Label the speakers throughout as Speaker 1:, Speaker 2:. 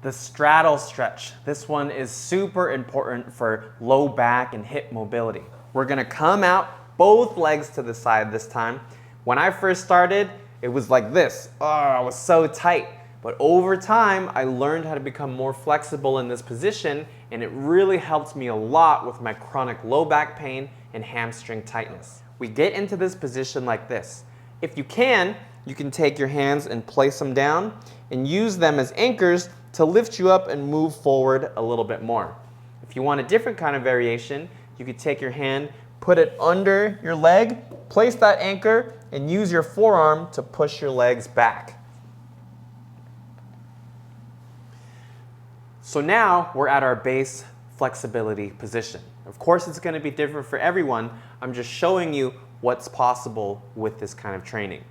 Speaker 1: The straddle stretch. This one is super important for low back and hip mobility. We're gonna come out both legs to the side this time. When I first started, it was like this. Oh, I was so tight. But over time, I learned how to become more flexible in this position, and it really helped me a lot with my chronic low back pain and hamstring tightness. We get into this position like this. If you can take your hands and place them down and use them as anchors to lift you up and move forward a little bit more. If you want a different kind of variation, you could take your hand, put it under your leg, place that anchor, and use your forearm to push your legs back. So now we're at our base flexibility position. Of course, it's going to be different for everyone. I'm just showing you what's possible with this kind of training.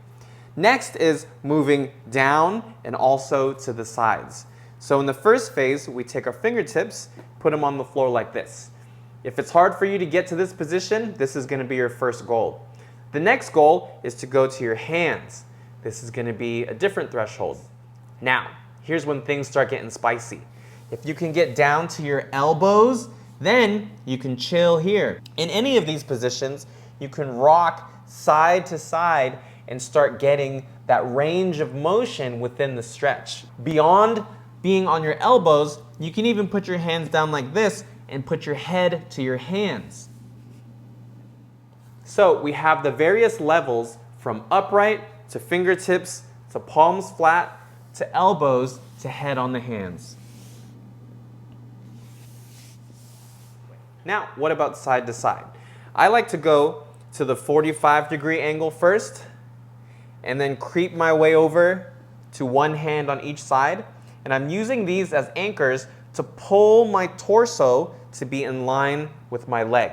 Speaker 1: Next is moving down and also to the sides. So in the first phase, we take our fingertips, put them on the floor like this. If it's hard for you to get to this position, this is going to be your first goal. The next goal is to go to your hands. This is going to be a different threshold. Now, here's when things start getting spicy. If you can get down to your elbows, then you can chill here. In any of these positions, you can rock side to side and start getting that range of motion within the stretch. Beyond being on your elbows, you can even put your hands down like this and put your head to your hands. So we have the various levels from upright to fingertips to palms flat to elbows to head on the hands. Now, what about side to side? I like to go to the 45-degree angle first and then creep my way over to one hand on each side. And I'm using these as anchors to pull my torso to be in line with my leg.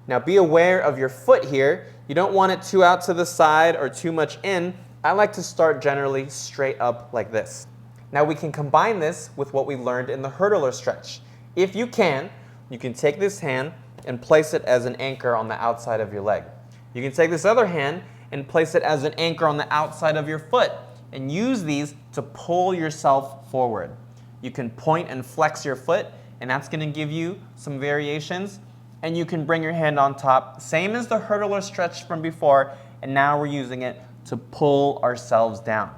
Speaker 1: Now be aware of your foot here. You don't want it too out to the side or too much in. I like to start generally straight up like this. Now we can combine this with what we learned in the hurdler stretch. If you can take this hand and place it as an anchor on the outside of your leg. You can take this other hand and place it as an anchor on the outside of your foot and use these to pull yourself forward. You can point and flex your foot, and that's going to give you some variations. And you can bring your hand on top, same as the hurdler stretch from before, and now we're using it to pull ourselves down.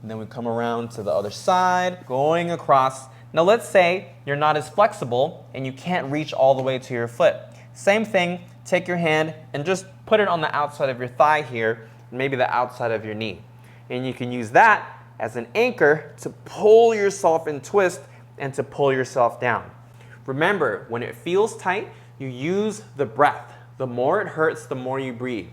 Speaker 1: And then we come around to the other side, going across. Now let's say you're not as flexible and you can't reach all the way to your foot. Same thing, take your hand and just put it on the outside of your thigh here, maybe the outside of your knee. And you can use that as an anchor to pull yourself and twist and to pull yourself down. Remember, when it feels tight, you use the breath. The more it hurts, the more you breathe.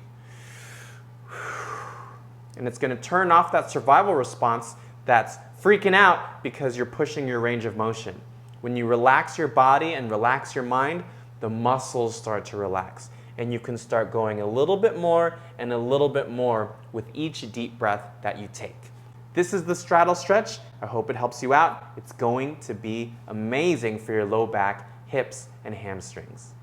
Speaker 1: And it's going to turn off that survival response that's freaking out because you're pushing your range of motion. When you relax your body and relax your mind, the muscles start to relax. And you can start going a little bit more and a little bit more with each deep breath that you take. This is the straddle stretch. I hope it helps you out. It's going to be amazing for your low back, hips, and hamstrings.